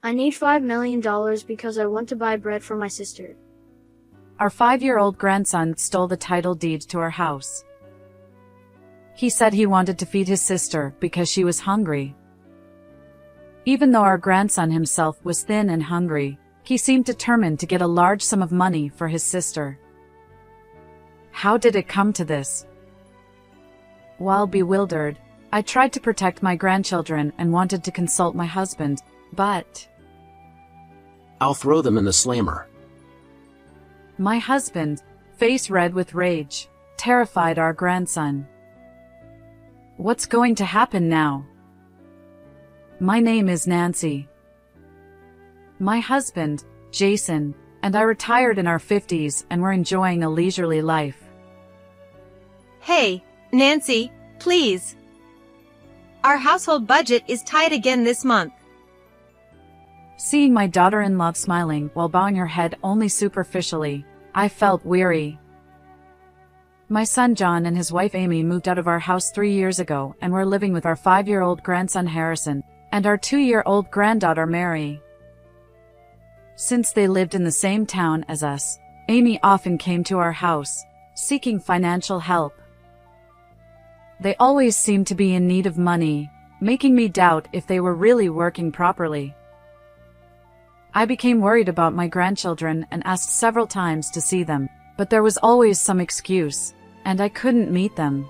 I need $5 million because I want to buy bread for my sister. Our 5-year-old grandson stole the title deed to our house. He said he wanted to feed his sister because she was hungry. Even though our grandson himself was thin and hungry, he seemed determined to get a large sum of money for his sister. How did it come to this? While bewildered, I tried to protect my grandchildren and wanted to consult my husband, but I'll throw them in the slammer. My husband, face red with rage, terrified our grandson. What's going to happen now? My name is Nancy. My husband, Jason, and I retired in our 50s and were enjoying a leisurely life. Hey, Nancy, please. Our household budget is tight again this month. Seeing my daughter-in-law smiling while bowing her head only superficially, I felt weary. My son John and his wife Amy moved out of our house 3 years ago and were living with our 5-year-old grandson Harrison and our 2-year-old granddaughter Mary. Since they lived in the same town as us, Amy often came to our house, seeking financial help. They always seemed to be in need of money, making me doubt if they were really working properly. I became worried about my grandchildren and asked several times to see them, but there was always some excuse, and I couldn't meet them.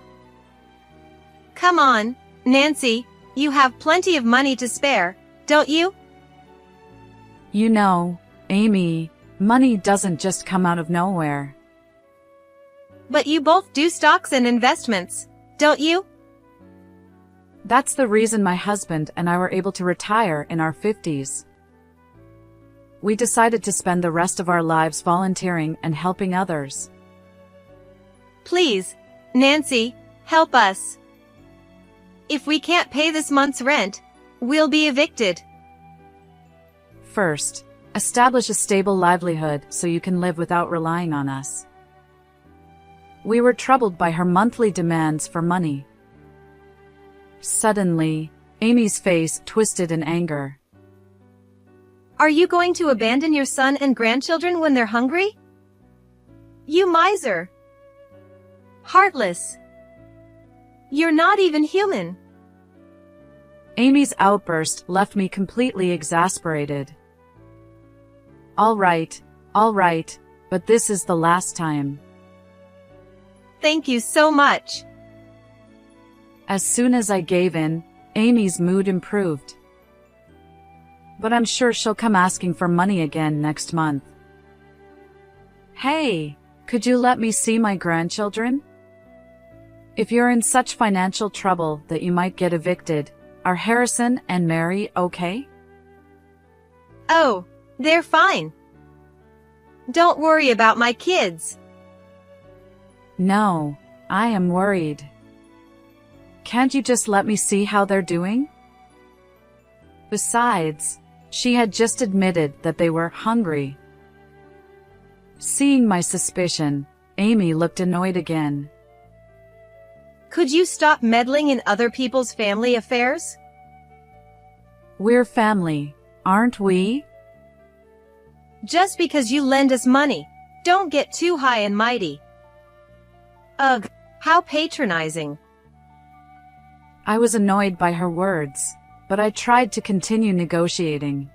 Come on, Nancy, you have plenty of money to spare, don't you? You know, Amy, money doesn't just come out of nowhere. But you both do stocks and investments, don't you? That's the reason my husband and I were able to retire in our 50s. We decided to spend the rest of our lives volunteering and helping others. Please, Nancy, help us. If we can't pay this month's rent, we'll be evicted. First, establish a stable livelihood so you can live without relying on us. We were troubled by her monthly demands for money. Suddenly, Amy's face twisted in anger. Are you going to abandon your son and grandchildren when they're hungry? You miser! Heartless! You're not even human! Amy's outburst left me completely exasperated. All right, but this is the last time. Thank you so much. As soon as I gave in, Amy's mood improved. But I'm sure she'll come asking for money again next month. Hey, could you let me see my grandchildren? If you're in such financial trouble that you might get evicted, are Harrison and Mary okay? Oh, they're fine. Don't worry about my kids. No, I am worried. Can't you just let me see how they're doing? Besides, she had just admitted that they were hungry. Seeing my suspicion, Amy looked annoyed again. Could you stop meddling in other people's family affairs? We're family, aren't we? Just because you lend us money, don't get too high and mighty. Ugh, how patronizing. I was annoyed by her words, but I tried to continue negotiating.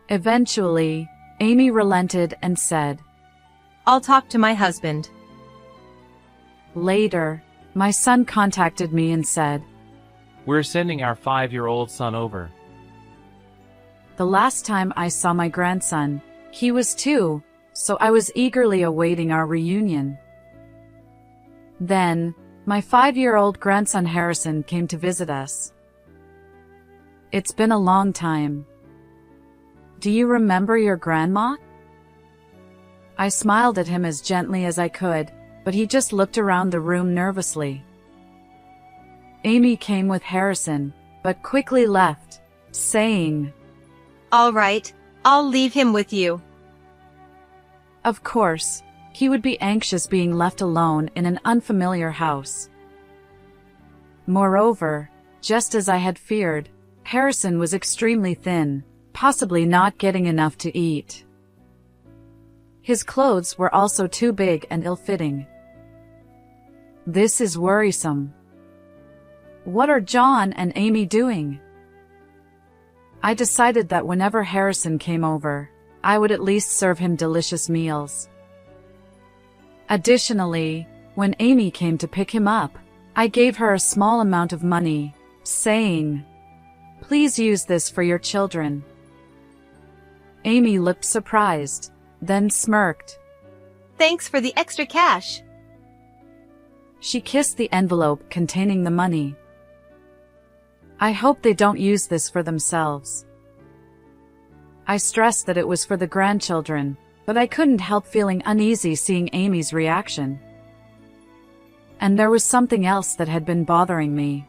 Eventually, Amy relented and said, I'll talk to my husband. Later, my son contacted me and said, We're sending our 5-year-old son over. The last time I saw my grandson, he was 2, so I was eagerly awaiting our reunion. Then, my 5-year-old grandson Harrison came to visit us. It's been a long time. Do you remember your grandma? I smiled at him as gently as I could, but he just looked around the room nervously. Amy came with Harrison, but quickly left, saying, All right, I'll leave him with you. Of course, he would be anxious being left alone in an unfamiliar house. Moreover, just as I had feared, Harrison was extremely thin, possibly not getting enough to eat. His clothes were also too big and ill-fitting. This is worrisome. What are John and Amy doing? I decided that whenever Harrison came over, I would at least serve him delicious meals. Additionally, when Amy came to pick him up, I gave her a small amount of money, saying, "Please use this for your children." Amy looked surprised, then smirked. Thanks for the extra cash. She kissed the envelope containing the money. I hope they don't use this for themselves. I stressed that it was for the grandchildren, but I couldn't help feeling uneasy seeing Amy's reaction. And there was something else that had been bothering me.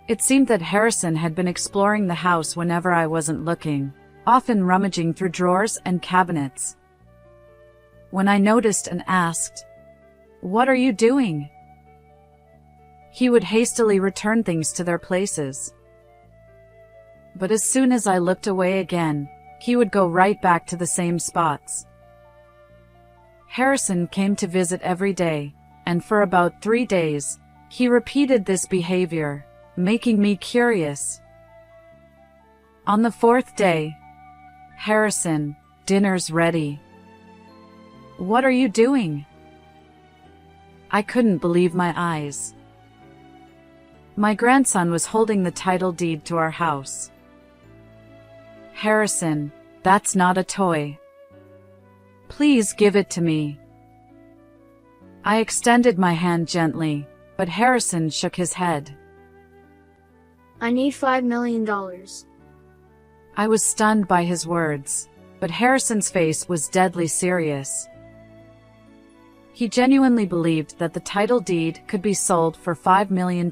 It seemed that Harrison had been exploring the house whenever I wasn't looking, often rummaging through drawers and cabinets. When I noticed and asked, "What are you doing?" he would hastily return things to their places. But as soon as I looked away again, he would go right back to the same spots. Harrison came to visit every day, and for about 3 days, he repeated this behavior, making me curious. On the 4th day, "Harrison, dinner's ready." "What are you doing?" I couldn't believe my eyes. My grandson was holding the title deed to our house. "Harrison, that's not a toy. Please give it to me." I extended my hand gently, but Harrison shook his head. I need $5 million. I was stunned by his words, but Harrison's face was deadly serious. He genuinely believed that the title deed could be sold for $5 million.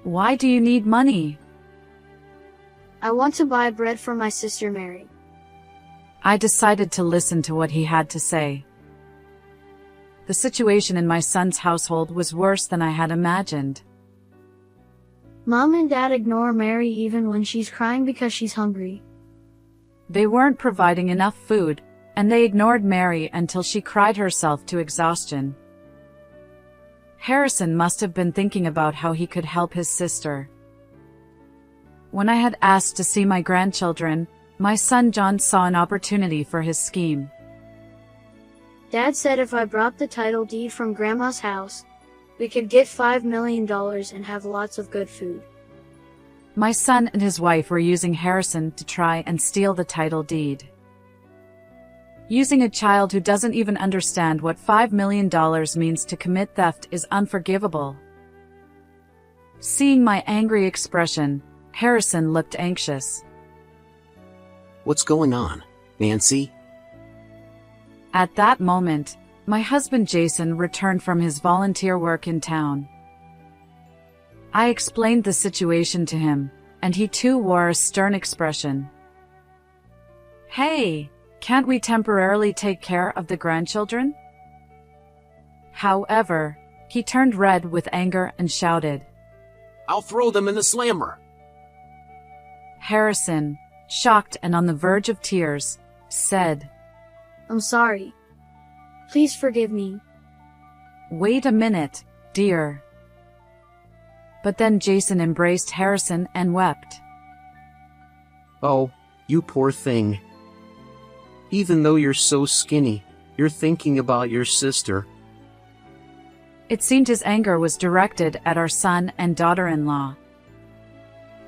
"Why do you need money?" I want to buy bread for my sister Mary. I decided to listen to what he had to say. The situation in my son's household was worse than I had imagined. Mom and Dad ignore Mary even when she's crying because she's hungry. They weren't providing enough food, and they ignored Mary until she cried herself to exhaustion. Harrison must have been thinking about how he could help his sister. When I had asked to see my grandchildren, my son John saw an opportunity for his scheme. Dad said if I brought the title deed from Grandma's house, we could get $5 million and have lots of good food. My son and his wife were using Harrison to try and steal the title deed. Using a child who doesn't even understand what $5 million means to commit theft is unforgivable. Seeing my angry expression, Harrison looked anxious. What's going on, Nancy? At that moment, my husband Jason returned from his volunteer work in town. I explained the situation to him, and he too wore a stern expression. "Hey, can't we temporarily take care of the grandchildren?" However, he turned red with anger and shouted, "I'll throw them in the slammer." Harrison, shocked and on the verge of tears, said, I'm sorry. Please forgive me. "Wait a minute, dear." But then Jason embraced Harrison and wept. Oh, you poor thing. Even though you're so skinny, you're thinking about your sister. It seemed his anger was directed at our son and daughter-in-law.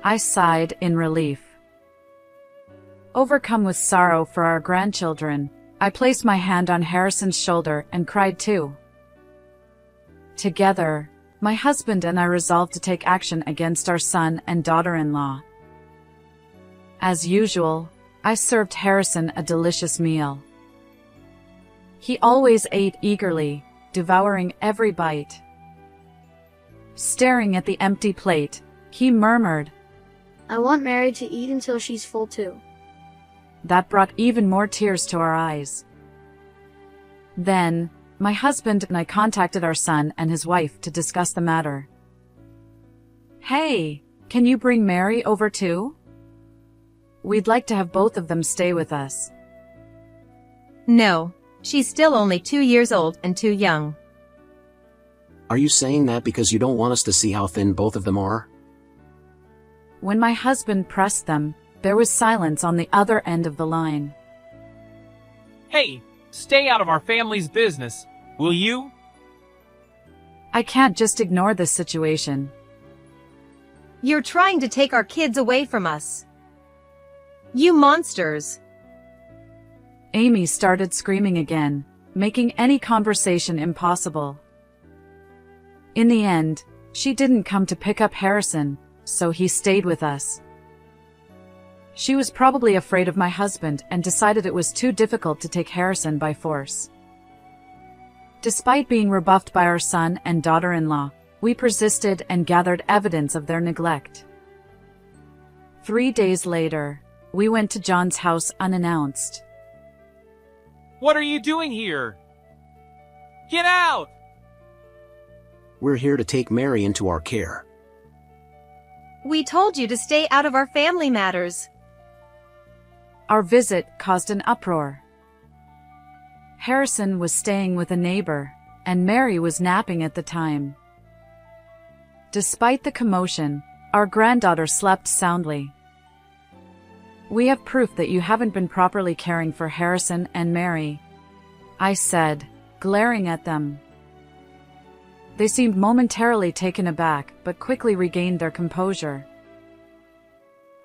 I sighed in relief. Overcome with sorrow for our grandchildren, I placed my hand on Harrison's shoulder and cried too. Together, my husband and I resolved to take action against our son and daughter-in-law. As usual, I served Harrison a delicious meal. He always ate eagerly, devouring every bite. Staring at the empty plate, he murmured, I want Mary to eat until she's full too. That brought even more tears to our eyes. Then, my husband and I contacted our son and his wife to discuss the matter. Hey, can you bring Mary over too? We'd like to have both of them stay with us. No, she's still only 2 years old and too young. Are you saying that because you don't want us to see how thin both of them are? When my husband pressed them, there was silence on the other end of the line. Hey, stay out of our family's business, will you? I can't just ignore this situation. You're trying to take our kids away from us. You monsters. Amy started screaming again, making any conversation impossible. In the end, she didn't come to pick up Harrison, so he stayed with us. She was probably afraid of my husband and decided it was too difficult to take Harrison by force. Despite being rebuffed by our son and daughter-in-law, we persisted and gathered evidence of their neglect. 3 days later, we went to John's house unannounced. What are you doing here? Get out! We're here to take Mary into our care. We told you to stay out of our family matters. Our visit caused an uproar. Harrison was staying with a neighbor, and Mary was napping at the time. Despite the commotion, our granddaughter slept soundly. We have proof that you haven't been properly caring for Harrison and Mary, I said, glaring at them. They seemed momentarily taken aback, but quickly regained their composure.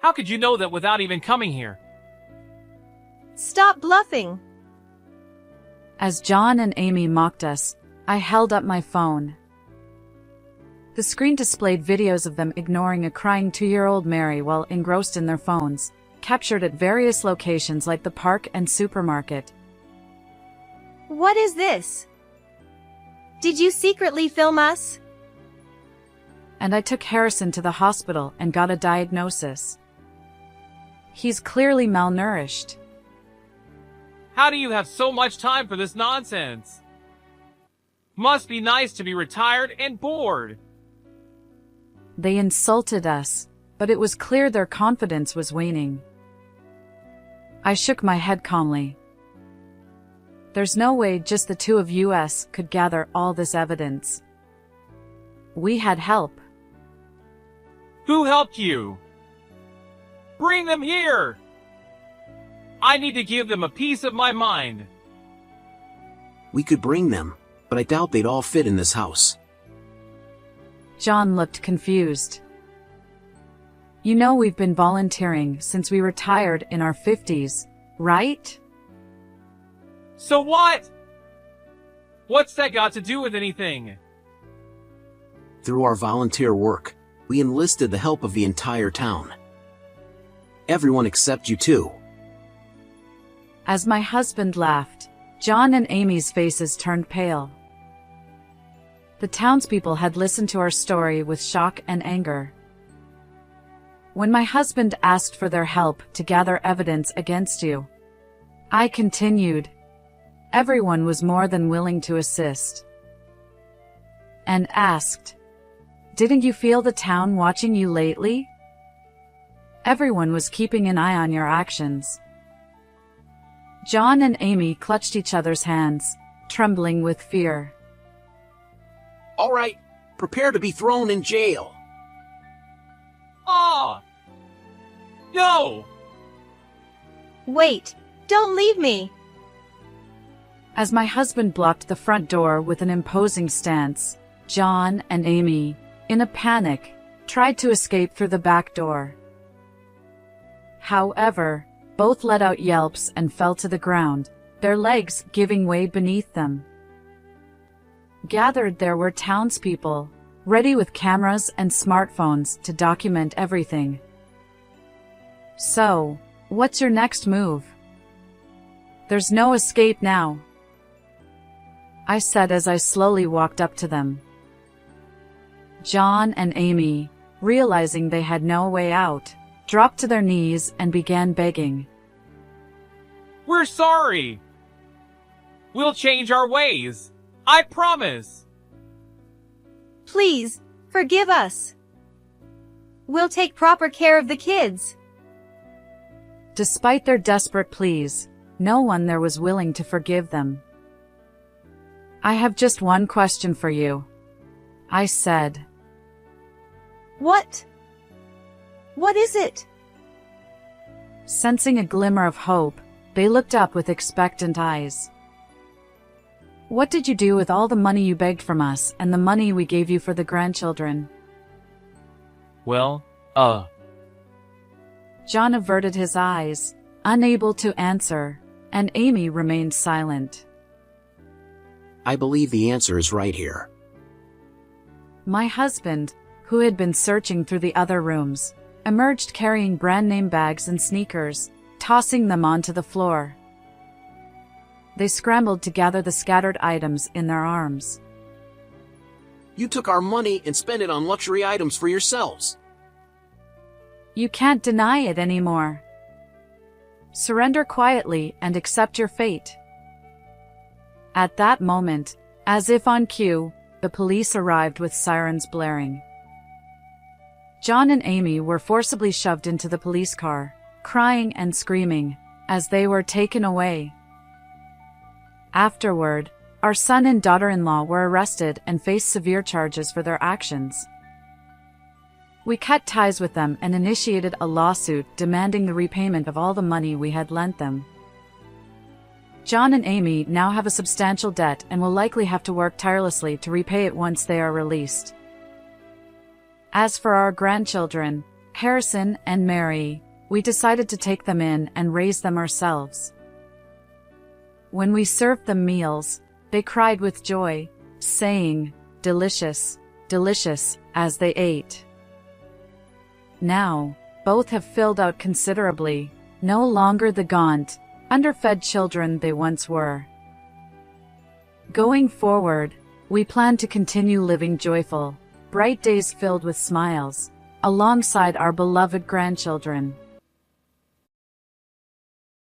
How could you know that without even coming here? Stop bluffing. As John and Amy mocked us, I held up my phone. The screen displayed videos of them ignoring a crying 2-year-old Mary while engrossed in their phones, captured at various locations like the park and supermarket. What is this? Did you secretly film us? And I took Harrison to the hospital and got a diagnosis. He's clearly malnourished. How do you have so much time for this nonsense? Must be nice to be retired and bored. They insulted us, but it was clear their confidence was waning. I shook my head calmly. There's no way just the two of us could gather all this evidence. We had help. Who helped you? Bring them here! I need to give them a piece of my mind. We could bring them, but I doubt they'd all fit in this house. John looked confused. You know we've been volunteering since we retired in our 50s, right? So what? What's that got to do with anything? Through our volunteer work, we enlisted the help of the entire town. Everyone except you two. As my husband laughed, John and Amy's faces turned pale. The townspeople had listened to our story with shock and anger. When my husband asked for their help to gather evidence against you, I continued. Everyone was more than willing to assist. And asked, "Didn't you feel the town watching you lately?" Everyone was keeping an eye on your actions. John and Amy clutched each other's hands, trembling with fear. All right, prepare to be thrown in jail. Ah! No! Wait, don't leave me. As my husband blocked the front door with an imposing stance, John and Amy, in a panic, tried to escape through the back door. However, both let out yelps and fell to the ground, their legs giving way beneath them. Gathered there were townspeople, ready with cameras and smartphones to document everything. So, what's your next move? There's no escape now, I said as I slowly walked up to them. John and Amy, realizing they had no way out, dropped to their knees and began begging. We're sorry! We'll change our ways! I promise! Please, forgive us. We'll take proper care of the kids. Despite their desperate pleas, no one there was willing to forgive them. I have just one question for you, I said. What? What is it? Sensing a glimmer of hope, they looked up with expectant eyes. What did you do with all the money you begged from us and the money we gave you for the grandchildren? Well, John averted his eyes, unable to answer, and Amy remained silent. I believe the answer is right here. My husband, who had been searching through the other rooms, emerged carrying brand-name bags and sneakers, tossing them onto the floor. They scrambled to gather the scattered items in their arms. You took our money and spent it on luxury items for yourselves. You can't deny it anymore. Surrender quietly and accept your fate. At that moment, as if on cue, the police arrived with sirens blaring. John and Amy were forcibly shoved into the police car, crying and screaming, as they were taken away. Afterward, our son and daughter-in-law were arrested and faced severe charges for their actions. We cut ties with them and initiated a lawsuit demanding the repayment of all the money we had lent them. John and Amy now have a substantial debt and will likely have to work tirelessly to repay it once they are released. As for our grandchildren, Harrison and Mary, we decided to take them in and raise them ourselves. When we served them meals, they cried with joy, saying, "Delicious, delicious," as they ate. Now, both have filled out considerably, no longer the gaunt, underfed children they once were. Going forward, we plan to continue living joyful, bright days filled with smiles, alongside our beloved grandchildren.